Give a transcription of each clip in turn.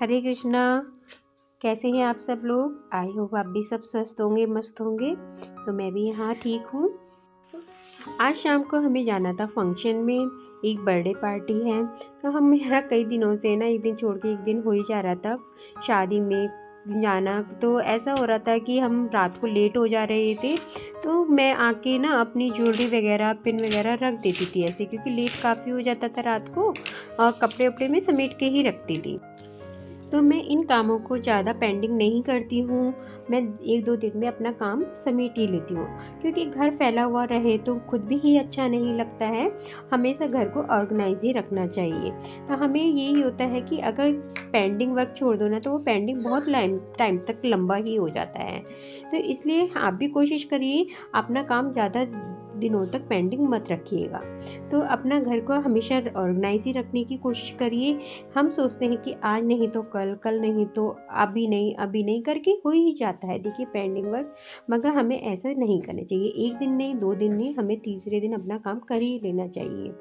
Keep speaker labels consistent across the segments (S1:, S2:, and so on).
S1: हरे कृष्णा। कैसे हैं आप सब लोग? आई होप आप भी सब स्वस्थ होंगे, मस्त होंगे। तो मैं भी यहाँ ठीक हूँ। आज शाम को हमें जाना था फंक्शन में, एक बर्थडे पार्टी है। तो हम मेरा कई दिनों से ना, एक दिन छोड़ के एक दिन हो ही जा रहा था शादी में जाना। तो ऐसा हो रहा था कि हम रात को लेट हो जा रहे थे। तो मैं आके ना अपनी ज्वेलरी वगैरह, पिन वगैरह रख देती थी ऐसे, क्योंकि लेट काफ़ी हो जाता था रात को, और कपड़े वपड़े में समेट के ही रखती थी। तो मैं इन कामों को ज़्यादा पेंडिंग नहीं करती हूँ। मैं 1-2 दिन में अपना काम समेट ही लेती हूँ, क्योंकि घर फैला हुआ रहे तो खुद भी ही अच्छा नहीं लगता है। हमेशा घर को ऑर्गेनाइज ही रखना चाहिए। तो हमें यही होता है कि अगर पेंडिंग वर्क छोड़ दो ना, तो वो पेंडिंग बहुत टाइम तक लंबा ही हो जाता है। तो इसलिए आप भी कोशिश करिए अपना काम ज़्यादा दिनों तक पेंडिंग मत रखिएगा। तो अपना घर को हमेशा ऑर्गेनाइज ही रखने की कोशिश करिए। हम सोचते हैं कि आज नहीं तो कल, कल नहीं तो अभी नहीं करके हो ही जाता है देखिए पेंडिंग वर्क। मगर हमें ऐसा नहीं करना चाहिए। 1 दिन नहीं, 2 दिन नहीं, हमें तीसरे दिन अपना काम कर ही लेना चाहिए।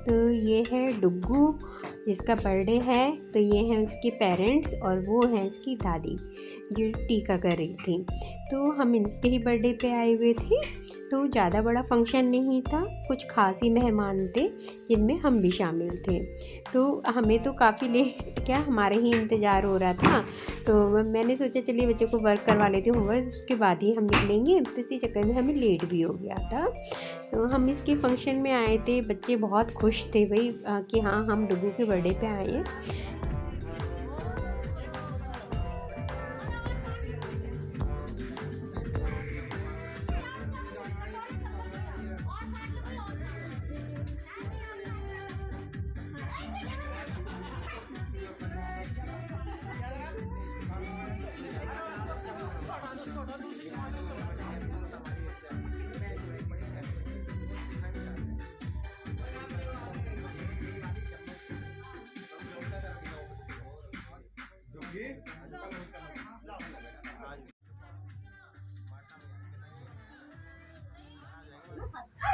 S1: तो ये है डुग्गू, जिसका बर्थडे है। तो ये हैं उसके पेरेंट्स और वो हैं उसकी दादी जो टीका कर रही थी। तो हम इसके ही बर्थडे पे आए हुए थे। तो ज़्यादा बड़ा फंक्शन नहीं था, कुछ खास ही मेहमान थे जिनमें हम भी शामिल थे। तो हमें तो काफ़ी लेट, क्या हमारे ही इंतज़ार हो रहा था। तो मैंने सोचा चलिए बच्चों को वर्क करवा लेती हूँ, होमवर्क, उसके बाद ही हम निकलेंगे। तो इसी चक्कर में हमें लेट भी हो गया था। तो हम इसके फंक्शन में आए थे, बच्चे बहुत खुश थे भाई कि हाँ हम डुग्गू के बर्थडे पे आए हैं।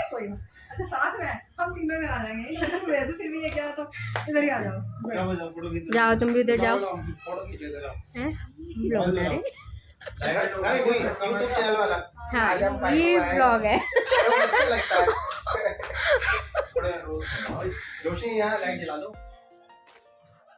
S2: कोई ना, अच्छा साथ में हम तीनों इधर आ जाएंगे। तुम वैसे फिर भी लेके आ तो इधर ही आ जाओ।
S1: जाओ तुम भी उधर जाओ। हैं? ब्लॉग बना रहे?
S3: यूट्यूब चैनल वाला।
S1: हाँ, ये ब्लॉग है।
S3: अच्छा लगता है। रोशनी यहाँ लाइट जला दो।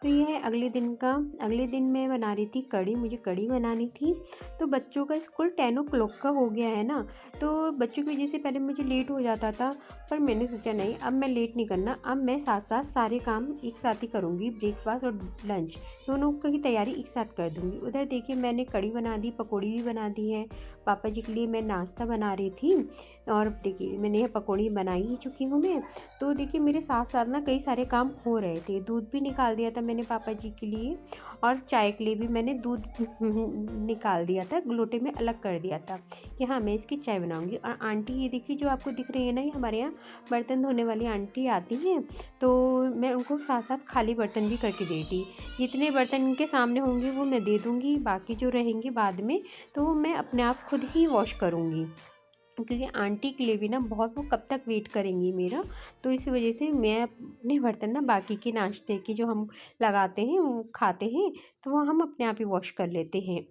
S1: तो ये है अगले दिन मैं बना रही थी कढ़ी। मुझे कढ़ी बनानी थी। तो बच्चों का स्कूल 10 o'clock का हो गया है ना, तो बच्चों की वजह से पहले मुझे लेट हो जाता था। पर मैंने सोचा नहीं, अब मैं लेट नहीं करना, अब मैं साथ साथ सारे काम एक साथ ही करूँगी। ब्रेकफास्ट और लंच दोनों की तैयारी एक साथ कर दूँगी। उधर देखिए मैंने कढ़ी बना दी, पकौड़ी भी बना दी है। पापा जी के लिए मैं नाश्ता बना रही थी, और देखिए मैंने यह पकौड़ी बनाई ही चुकी हूँ मैं। तो देखिए मेरे साथ साथ ना कई सारे काम हो रहे थे। दूध भी निकाल दिया था मैंने पापा जी के लिए, और चाय के लिए भी मैंने दूध निकाल दिया था, लोटे में अलग कर दिया था कि हाँ मैं इसकी चाय बनाऊंगी। और आंटी ये देखिए जो आपको दिख रही है ना, ये हमारे यहाँ बर्तन धोने वाली आंटी आती हैं। तो मैं उनको साथ साथ खाली बर्तन भी करके देती। जितने बर्तन इनके सामने होंगे वो मैं दे दूँगी, बाकी जो रहेंगे बाद में तो मैं अपने आप खुद ही वॉश करूँगी, क्योंकि आंटी के लिए भी ना बहुत, वो कब तक वेट करेंगी मेरा। तो इसी वजह से मैं अपने बर्तन ना, बाकी के नाश्ते की जो हम लगाते हैं वो खाते हैं, तो वो हम अपने आप ही वॉश कर लेते हैं।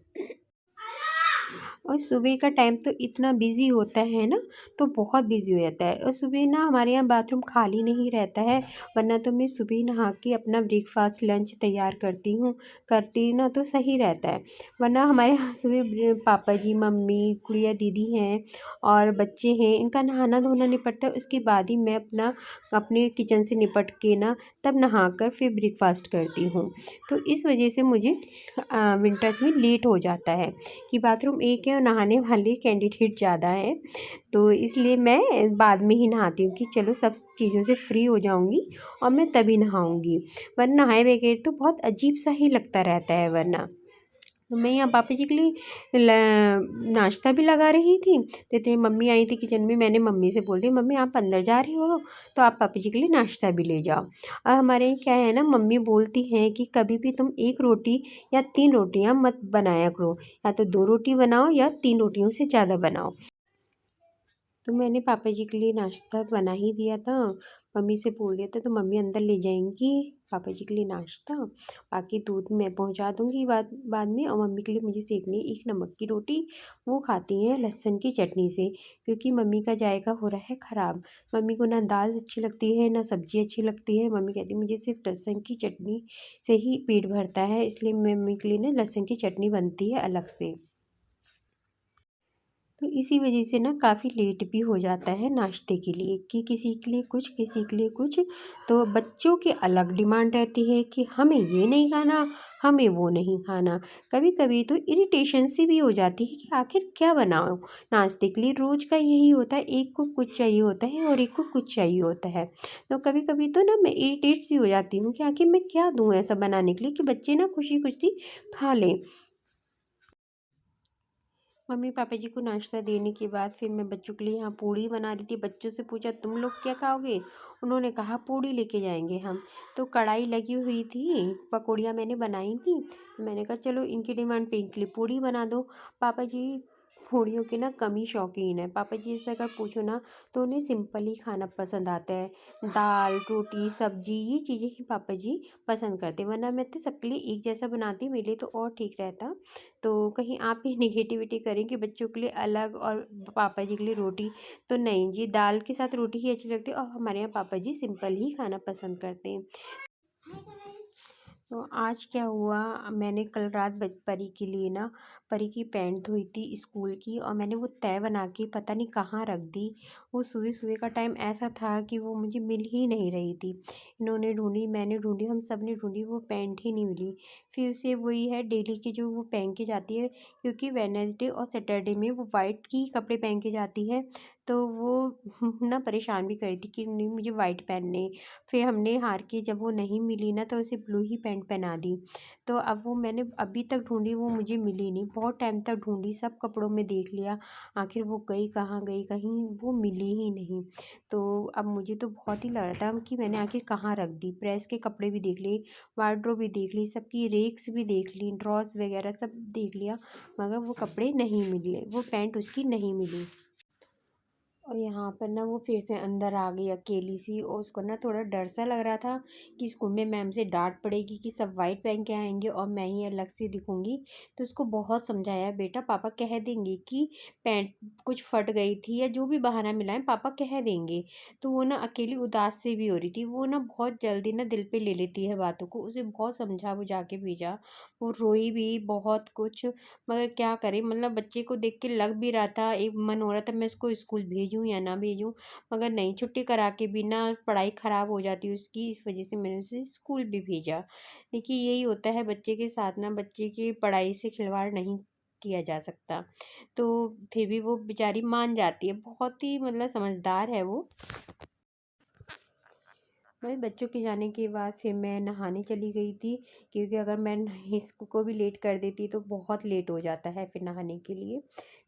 S1: और सुबह का टाइम तो इतना बिज़ी होता है ना, तो बहुत बिज़ी हो जाता है। और सुबह ना हमारे यहाँ बाथरूम खाली नहीं रहता है, वरना तो मैं सुबह नहा के अपना ब्रेकफास्ट लंच तैयार करती ना तो सही रहता है। वरना हमारे यहाँ सुबह पापा जी, मम्मी, गुड़िया दीदी हैं और बच्चे हैं, इनका नहाना धोना निपटता है। उसके बाद ही मैं अपने किचन से निपट के ना तब नहा कर फिर ब्रेकफास्ट करती हूँ। तो इस वजह से मुझे विंटर्स में लेट हो जाता है कि बाथरूम एक है और नहाने वाले कैंडिडेट ज़्यादा हैं। तो इसलिए मैं बाद में ही नहाती हूँ कि चलो सब चीज़ों से फ्री हो जाऊँगी और मैं तभी नहाऊँगी। वरना नहाए बगैर तो बहुत अजीब सा ही लगता रहता है वरना। तो मैं यहाँ पापा जी के लिए नाश्ता भी लगा रही थी। तो इतनी मम्मी आई थी किचन में, मैंने मम्मी से बोल दिया मम्मी आप अंदर जा रही हो तो आप पापा जी के लिए नाश्ता भी ले जाओ। और हमारे यहाँ क्या है ना, मम्मी बोलती हैं कि कभी भी तुम 1 रोटी या 3 रोटियाँ मत बनाया करो, या तो 2 रोटी बनाओ या 3 रोटियों से ज़्यादा बनाओ। तो मैंने पापा जी के लिए नाश्ता बना ही दिया था, मम्मी से बोल दिया था तो मम्मी अंदर ले जाएंगी पापा जी के लिए नाश्ता, बाकी दूध मैं पहुंचा दूंगी बाद बाद में। और मम्मी के लिए मुझे सेकनी 1 नमक की रोटी, वो खाती हैं लहसुन की चटनी से, क्योंकि मम्मी का जायका हो रहा है ख़राब। मम्मी को ना दाल अच्छी लगती है ना सब्ज़ी अच्छी लगती है, मम्मी कहती है मुझे सिर्फ लहसुन की चटनी से ही पेट भरता है, इसलिए मम्मी के लिए ना लहसुन की चटनी बनती है अलग से। तो इसी वजह से ना काफ़ी लेट भी हो जाता है नाश्ते के लिए, कि किसी के लिए कुछ किसी के लिए कुछ। तो बच्चों की अलग डिमांड रहती है कि हमें ये नहीं खाना, हमें वो नहीं खाना। कभी कभी तो इरिटेशन सी भी हो जाती है कि आखिर क्या बनाओ नाश्ते के लिए। रोज़ का यही होता है, एक को कुछ चाहिए होता है और एक को कुछ चाहिए होता है। तो कभी कभी तो ना मैं इरिटेट सी हो जाती हूँ कि आखिर मैं क्या दूँ ऐसा बनाने के लिए कि बच्चे ना खुशी खुशी खा लें। मम्मी पापा जी को नाश्ता देने के बाद फिर मैं बच्चों के लिए यहाँ पूड़ी बना रही थी। बच्चों से पूछा तुम लोग क्या खाओगे, उन्होंने कहा पूड़ी लेके जाएंगे हम। तो कढ़ाई लगी हुई थी, पकौड़ियाँ मैंने बनाई थी, तो मैंने कहा चलो इनकी डिमांड पे इनके लिए पूड़ी बना दो। पापा जी पूड़ियों के ना कम ही शौकीन है। पापा जी से अगर पूछो ना तो उन्हें सिंपल ही खाना पसंद आता है, दाल रोटी सब्जी ये चीज़ें ही पापा जी पसंद करते हैं। वरना मैं तो सबके लिए एक जैसा बनाती, मेरे लिए तो और ठीक रहता। तो कहीं आप भी नेगेटिविटी करें कि बच्चों के लिए अलग और पापा जी के लिए रोटी, तो नहीं जी, दाल के साथ रोटी ही अच्छी लगती है। और हमारे यहाँ पापा जी सिंपल ही खाना पसंद करते हैं। तो आज क्या हुआ, मैंने कल रात परी के लिए ना परी की पैंट धोई थी स्कूल की, और मैंने वो तय बना के पता नहीं कहाँ रख दी। वो सुबह सुबह का टाइम ऐसा था कि वो मुझे मिल ही नहीं रही थी। इन्होंने ढूंढी मैंने ढूंढी हम सब ने ढूंढी, वो पैंट ही नहीं मिली। फिर उसे वही है डेली की जो वो पहन के जाती है, क्योंकि वेडनेसडे और सैटरडे में वो वाइट की कपड़े पहन के जाती है। तो वो ना परेशान भी कर रही थी कि नहीं मुझे वाइट पहनने। फिर हमने हार के जब वो नहीं मिली ना तो उसे ब्लू ही पैंट पहना दी। तो अब वो मैंने अभी तक ढूंढी, वो मुझे मिली नहीं, बहुत टाइम तक ढूंढी, सब कपड़ों में देख लिया, आखिर वो गई कहाँ गई, कहीं वो मिली ही नहीं। तो अब मुझे तो बहुत ही लग रहा था कि मैंने आखिर कहाँ रख दी। प्रेस के कपड़े भी देख लिए, वार्डरोब भी देख ली, सबकी रेक्स भी देख ली, ड्रॉस वगैरह सब देख लिया, मगर वो कपड़े नहीं मिले, वो पैंट उसकी नहीं मिली। और यहाँ पर ना वो फिर से अंदर आ गई अकेली सी, और उसको ना थोड़ा डर सा लग रहा था कि स्कूल में मैम से डांट पड़ेगी कि सब वाइट पहन के आएंगे और मैं ही अलग से दिखूंगी। तो उसको बहुत समझाया, बेटा पापा कह देंगे कि पैंट कुछ फट गई थी या जो भी बहाना मिलाएं पापा कह देंगे। तो वो ना अकेली उदास से भी हो रही थी, वो ना बहुत जल्दी ना दिल पे ले लेती है बातों को। उसे बहुत समझा बुझा के भेजा, वो रोई भी बहुत कुछ, मगर क्या करें, मतलब बच्चे को देख के लग भी रहा था, एक मन हो रहा था मैं इसको स्कूल भेजूँ या ना भेजूँ, मगर नहीं, छुट्टी करा के भी ना पढ़ाई ख़राब हो जाती उसकी, इस वजह से मैंने उसे स्कूल भी भेजा। देखिए यही होता है बच्चे के साथ ना, बच्चे की पढ़ाई से खिलवाड़ नहीं किया जा सकता। तो फिर भी वो बेचारी मान जाती है, बहुत ही मतलब समझदार है वो। वही बच्चों के जाने के बाद फिर मैं नहाने चली गई थी, क्योंकि अगर मैं इसको भी लेट कर देती तो बहुत लेट हो जाता है फिर नहाने के लिए।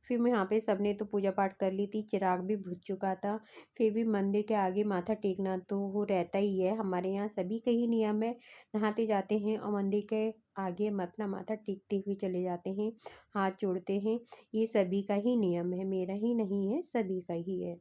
S1: फिर मैं यहाँ पे सबने तो पूजा पाठ कर ली थी, चिराग भी बुझ चुका था। फिर भी मंदिर के आगे माथा टेकना तो वो रहता ही है, हमारे यहाँ सभी का ही नियम है, नहाते जाते हैं और मंदिर के आगे अपना माथा टेकते हुए चले जाते हैं, हाथ जोड़ते हैं। ये सभी का ही नियम है, मेरा ही नहीं है, सभी का ही है।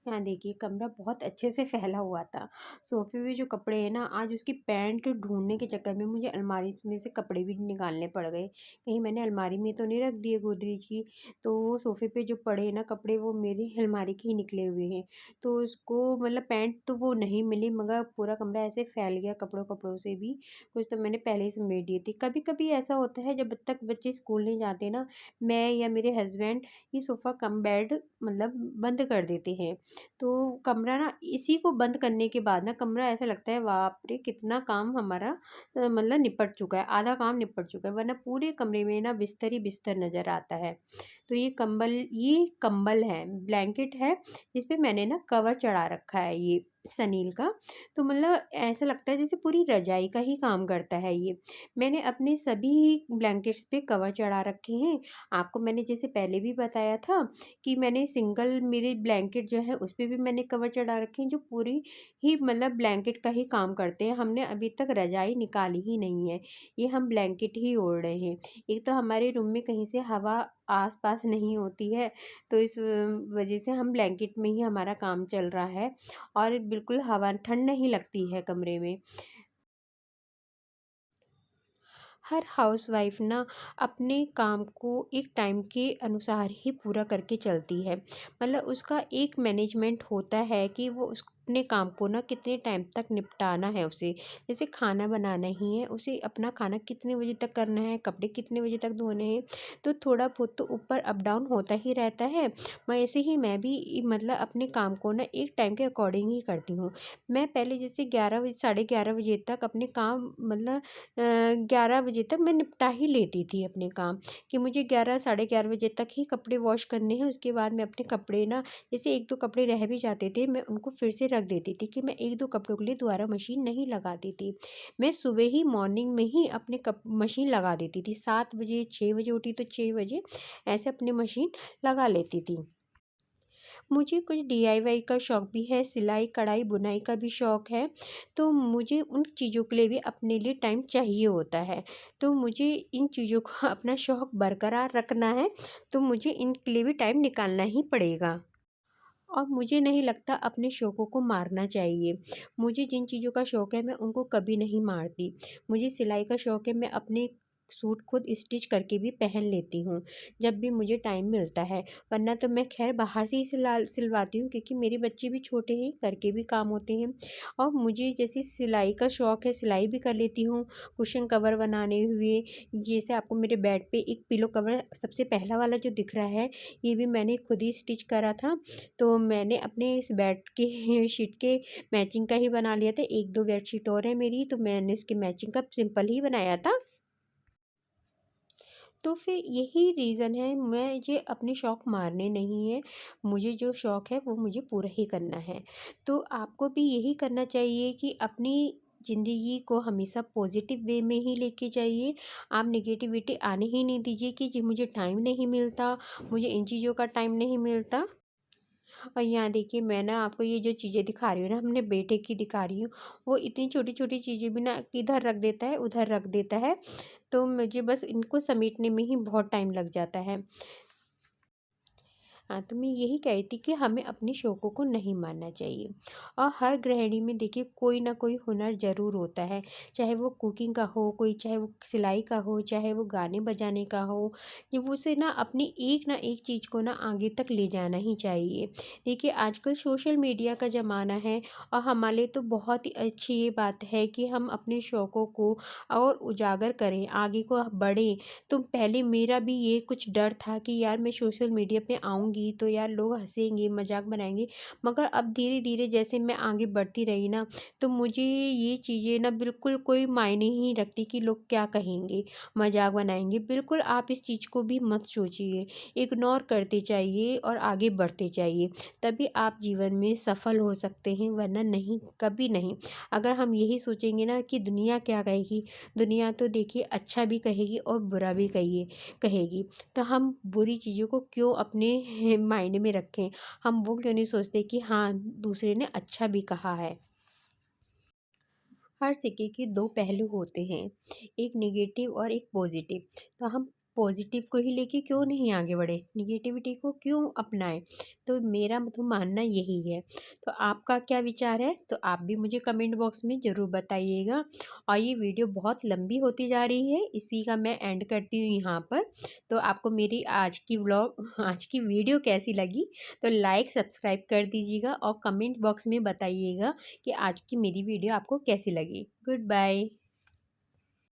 S1: यहाँ देखिए कमरा बहुत अच्छे से फैला हुआ था, सोफे पे जो कपड़े हैं ना, आज उसकी पैंट ढूंढने के चक्कर में मुझे अलमारी में से कपड़े भी निकालने पड़ गए, कहीं मैंने अलमारी में तो नहीं रख दिए गोदरेज की। तो वो सोफे पे जो पड़े हैं ना कपड़े, वो मेरे अलमारी के ही निकले हुए हैं। तो उसको मतलब पैंट तो वो नहीं मिली, मगर पूरा कमरा ऐसे फैल गया कपड़ों कपड़ों से भी, कुछ तो मैंने पहले ही समेट दिए थे। कभी कभी ऐसा होता है जब तक बच्चे स्कूल नहीं जाते ना, मैं या मेरे हस्बैंड ये सोफ़ा कम बेड मतलब बंद कर देते हैं। तो कमरा ना इसी को बंद करने के बाद ना कमरा ऐसा लगता है बाप रे कितना काम हमारा मतलब निपट चुका है, आधा काम निपट चुका है, वरना पूरे कमरे में ना बिस्तर ही बिस्तर नज़र आता है। तो ये कंबल है, ब्लैंकेट है, जिस पे मैंने ना कवर चढ़ा रखा है, ये सनील का। तो मतलब ऐसा लगता है जैसे पूरी रज़ाई का ही काम करता है ये। मैंने अपने सभी ब्लैंकेट्स पे कवर चढ़ा रखे हैं। आपको मैंने जैसे पहले भी बताया था कि मैंने सिंगल मेरे ब्लैंकेट जो है उस पे भी मैंने कवर चढ़ा रखे हैं, जो पूरी ही मतलब ब्लैंकेट का ही काम करते हैं। हमने अभी तक रज़ाई निकाली ही नहीं है, ये हम ब्लैंकेट ही ओढ़ रहे हैं। एक तो हमारे रूम में कहीं से हवा आस-पास नहीं होती है, तो इस वजह से हम ब्लैंकेट में ही हमारा काम चल रहा है और बिल्कुल हवा ठंड नहीं लगती है कमरे में। हर हाउसवाइफ ना अपने काम को एक टाइम के अनुसार ही पूरा करके चलती है। मतलब उसका एक मैनेजमेंट होता है कि वो अपने काम को ना कितने टाइम तक निपटाना है उसे। जैसे खाना बनाना ही है, उसे अपना खाना कितने बजे तक करना है, कपड़े कितने बजे तक धोने हैं। तो थोड़ा बहुत तो ऊपर अप डाउन होता ही रहता है। मैं ऐसे ही मैं भी मतलब अपने काम को ना एक टाइम के अकॉर्डिंग ही करती हूँ। मैं पहले जैसे 11 बजे, साढ़े 11 बजे तक अपने काम मतलब 11 बजे तक मैं निपटा ही लेती थी अपने काम, कि मुझे 11 साढ़े 11 बजे तक ही कपड़े वॉश करने हैं। उसके बाद मैं अपने कपड़े ना, जैसे 1-2 कपड़े रह भी जाते थे, मैं उनको फिर से रख देती थी कि मैं 1-2 कपड़ों के लिए दोबारा मशीन नहीं लगाती थी। मैं सुबह ही मॉर्निंग में ही अपने कप मशीन लगा देती थी। 7 बजे, 6 बजे उठी तो 6 बजे ऐसे अपनी मशीन लगा लेती थी। मुझे कुछ डीआईवाई का शौक़ भी है, सिलाई, कढ़ाई, बुनाई का भी शौक़ है। तो मुझे उन चीज़ों के लिए भी अपने लिए टाइम चाहिए होता है। तो मुझे इन चीज़ों को अपना शौक़ बरकरार रखना है, तो मुझे इनके लिए भी टाइम निकालना ही पड़ेगा। और मुझे नहीं लगता अपने शौक़ों को मारना चाहिए। मुझे जिन चीज़ों का शौक़ है मैं उनको कभी नहीं मारती। मुझे सिलाई का शौक़ है, मैं अपने सूट खुद स्टिच करके भी पहन लेती हूँ, जब भी मुझे टाइम मिलता है। वरना तो मैं ख़ैर बाहर से ही सिलवाती हूँ, क्योंकि मेरे बच्चे भी छोटे हैं, घर के भी काम होते हैं। और मुझे जैसे सिलाई का शौक़ है, सिलाई भी कर लेती हूँ। कुशन कवर बनाने हुए, जैसे आपको मेरे बेड पे एक पिलो कवर सबसे पहला वाला जो दिख रहा है, ये भी मैंने खुद ही स्टिच करा था। तो मैंने अपने इस बेड के शीट के मैचिंग का ही बना लिया था। 1-2 बेडशीट और है मेरी, तो मैंने उसके मैचिंग का सिंपल ही बनाया था। तो फिर यही रीज़न है, मुझे अपने शौक़ मारने नहीं है। मुझे जो शौक़ है वो मुझे पूरा ही करना है। तो आपको भी यही करना चाहिए कि अपनी ज़िंदगी को हमेशा पॉजिटिव वे में ही लेके जाइए। आप नेगेटिविटी आने ही नहीं दीजिए कि जी मुझे टाइम नहीं मिलता, मुझे इन चीज़ों का टाइम नहीं मिलता। और यहाँ देखिए, मैं ना आपको ये जो चीज़ें दिखा रही हूँ ना, अपने बेटे की दिखा रही हूँ, वो इतनी छोटी-छोटी चीज़ें भी ना इधर रख देता है, उधर रख देता है। तो मुझे बस इनको समेटने में ही बहुत टाइम लग जाता है। हाँ, तो मैं यही कह रही थी कि हमें अपने शौकों को नहीं मारना चाहिए। और हर गृहिणी में देखिए कोई ना कोई हुनर ज़रूर होता है, चाहे वो कुकिंग का हो, कोई चाहे वो सिलाई का हो, चाहे वो गाने बजाने का हो। कि वो उसे ना अपनी एक ना एक चीज़ को ना आगे तक ले जाना ही चाहिए। देखिए आजकल सोशल मीडिया का ज़माना है, और हमारे लिए तो बहुत ही अच्छी ये बात है कि हम अपने शौकों को और उजागर करें, आगे को बढ़ें। तो पहले मेरा भी ये कुछ डर था कि यार मैं सोशल मीडिया पे आऊँगी तो यार लोग हँसेंगे, मज़ाक बनाएँगे। मगर अब धीरे-धीरे जैसे मैं आगे बढ़ती रही ना, तो मुझे ये चीज़ें ना बिल्कुल कोई मायने ही नहीं रखती कि लोग क्या कहेंगे, मज़ाक बनाएँगे। बिल्कुल आप इस चीज़ को भी मत सोचिए, इग्नोर करते जाइए और आगे बढ़ते जाइए। तभी आप जीवन में सफल हो सकते हैं, वरना नहीं, कभी नहीं। अगर हम यही सोचेंगे ना कि दुनिया क्या कहेगी, दुनिया तो देखिए अच्छा भी कहेगी और बुरा भी कहेगी। तो हम बुरी चीज़ों को क्यों अपने माइंड में रखें? हम वो क्यों नहीं सोचते कि हाँ, दूसरे ने अच्छा भी कहा है। हर सिक्के के 2 पहलू होते हैं, एक नेगेटिव और एक पॉजिटिव। तो हम पॉजिटिव को ही लेके क्यों नहीं आगे बढ़े, नेगेटिविटी को क्यों अपनाएं? तो मेरा तो मानना यही है। तो आपका क्या विचार है? तो आप भी मुझे कमेंट बॉक्स में ज़रूर बताइएगा। और ये वीडियो बहुत लंबी होती जा रही है, इसी का मैं एंड करती हूँ यहाँ पर। तो आपको मेरी आज की वीडियो कैसी लगी? तो लाइक सब्सक्राइब कर दीजिएगा और कमेंट बॉक्स में बताइएगा कि आज की मेरी वीडियो आपको कैसी लगी। Good bye.